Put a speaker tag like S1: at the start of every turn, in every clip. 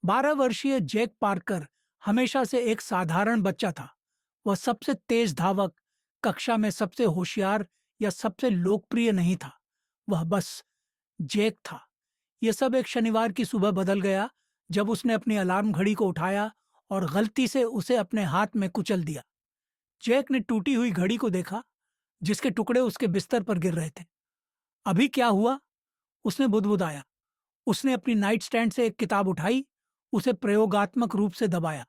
S1: 12 वर्षीय Jack Parker हमेशा से एक साधारण बच्चा था। वह सबसे तेज धावक, कक्षा में सबसे होशियार या सबसे लोकप्रिय नहीं था। वह बस जैक था। यह सब एक शनिवार की सुबह बदल गया जब उसने अपनी अलार्म घड़ी को उठाया और गलती से उसे अपने हाथ में कुचल दिया। जैक ने टूटी हुई घड़ी को देखा, जिसके टुकड़े उसके बिस्तर पर गिर रहे थे। अभी क्या हुआ? उसने बुदबुदाया। उसने अपनी नाइट स्टैंड से एक किताब उठाई, उसे प्रयोगात्मक रूप से दबाया।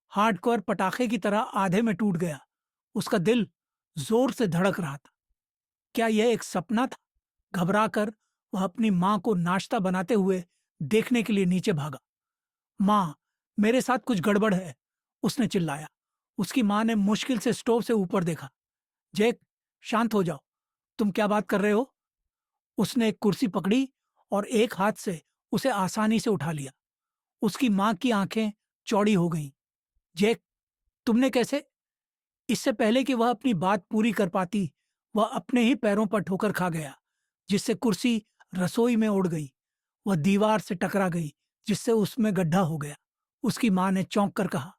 S1: हार्डकोर पटाखे की तरह आधे में टूट गया। उसका दिल जोर से धड़क रहा था। क्या यह एक सपना था? घबराकर वह अपनी मां को नाश्ता बनाते हुए देखने के लिए नीचे भागा। मां, मेरे साथ कुछ गड़बड़ है, उसने चिल्लाया। उसकी मां ने मुश्किल से स्टोव से ऊपर देखा। जैक, शांत हो जाओ। तुम क्या बात कर रहे हो? उसने एक कुर्सी पकड़ी और एक हाथ से उसे आसानी से उठा लिया। उसकी मां की आंखें चौड़ी हो गईं। जैक, तुमने कैसे? इससे पहले कि वह अपनी बात पूरी कर पाती, वह अपने ही पैरों पर ठोकर खा गया, जिससे कुर्सी रसोई में उड़ गई। वह दीवार से टकरा गई, जिससे उसमें गड्ढा हो गया। उसकी मां ने चौंक कर कहा,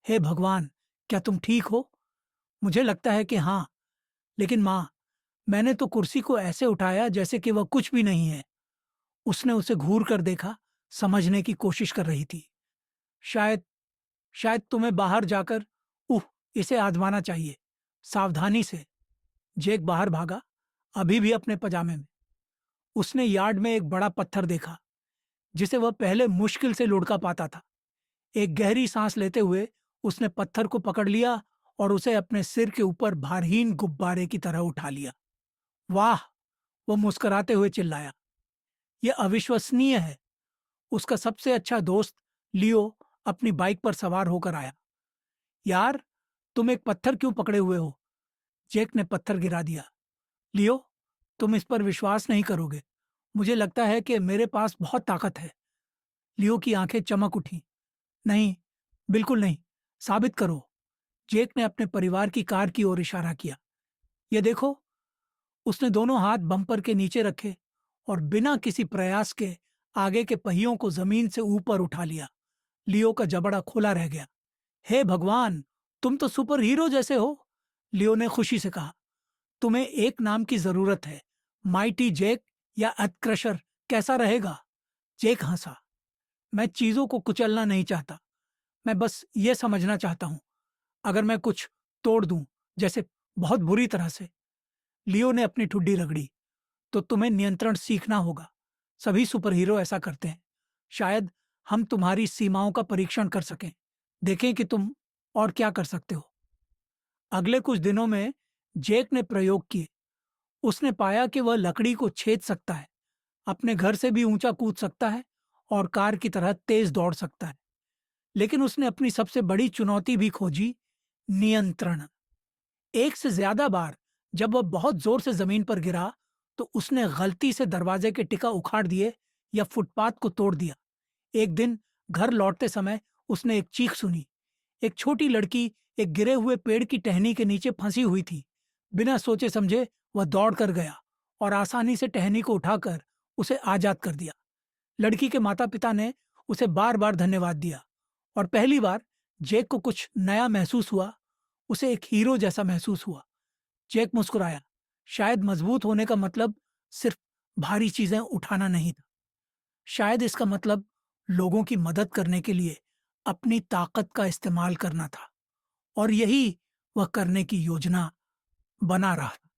S1: हे भगवान, क्या तुम ठीक हो? मुझे लगता है कि हाँ, लेकिन मां, मैंने तो कुर्सी को ऐसे उठाया जैसे कि वह कुछ भी नहीं है। उसने उसे घूर कर देखा, समझने की कोशिश कर रही थी। शायद शायद तुम्हें बाहर जाकर उह इसे आजमाना चाहिए। सावधानी से। जैक बाहर भागा, अभी भी अपने पजामे में। उसने यार्ड में एक बड़ा पत्थर देखा, जिसे वह पहले मुश्किल से लुढ़का पाता था। एक गहरी सांस लेते हुए उसने पत्थर को पकड़ लिया और उसे अपने सिर के ऊपर भारहीन गुब्बारे की तरह उठा लिया। वाह! वो मुस्कुराते हुए चिल्लाया। यह अविश्वसनीय है। उसका सबसे अच्छा दोस्त लियो अपनी बाइक पर सवार होकर आया। यार, तुम एक पत्थर क्यों पकड़े हुए हो? जैक ने पत्थर गिरा दिया। लियो, तुम इस पर विश्वास नहीं करोगे। मुझे लगता है कि मेरे पास बहुत ताकत है। लियो की आंखें चमक उठी। नहीं, बिल्कुल नहीं। साबित करो। जैक ने अपने परिवार की कार की ओर इशारा किया। ये देखो। उसने दोनों हाथ बम्पर के नीचे रखे और बिना किसी प्रयास के आगे के पहियों को जमीन से ऊपर उठा लिया। लियो का जबड़ा खुला रह गया। हे भगवान, तुम तो सुपर हीरो जैसे हो, लियो ने खुशी से कहा। तुम्हें एक नाम की जरूरत है, माइटी जैक या अर्थक्रशर, कैसा रहेगा? जैक हंसा। मैं चीजों को कुचलना नहीं चाहता। मैं बस ये समझना चाहता हूं, अगर मैं कुछ तोड़ दूं, जैसे बहुत बुरी तरह से। लियो ने अपनी ठुड्डी रगड़ी। तो तुम्हें नियंत्रण सीखना होगा। सभी सुपर हीरो ऐसा करते हैं। शायद हम तुम्हारी सीमाओं का परीक्षण कर सकें, देखें कि तुम और क्या कर सकते हो। अगले कुछ दिनों में जैक ने प्रयोग किए। उसने पाया कि वह लकड़ी को छेद सकता है, अपने घर से भी ऊंचा कूद सकता है और कार की तरह तेज दौड़ सकता है। लेकिन उसने अपनी सबसे बड़ी चुनौती भी खोजी, नियंत्रण। एक से ज्यादा बार जब वह बहुत जोर से जमीन पर गिरा, तो उसने गलती से दरवाजे के टिका उखाड़ दिए या फुटपाथ को तोड़ दिया। एक दिन घर लौटते समय उसने एक चीख सुनी। एक छोटी लड़की एक गिरे हुए पेड़ की टहनी के नीचे फंसी हुई थी। बिना सोचे समझे वह दौड़ कर गया और आसानी से टहनी को उठाकर उसे आजाद कर दिया। लड़की के माता पिता ने उसे बार बार धन्यवाद दिया और पहली बार जैक को कुछ नया महसूस हुआ। उसे एक हीरो जैसा महसूस हुआ। जैक मुस्कुराया। शायद मजबूत होने का मतलब सिर्फ भारी चीजें उठाना नहीं था। शायद इसका मतलब लोगों की मदद करने के लिए अपनी ताकत का इस्तेमाल करना था। और यही वह करने की योजना बना रहा था।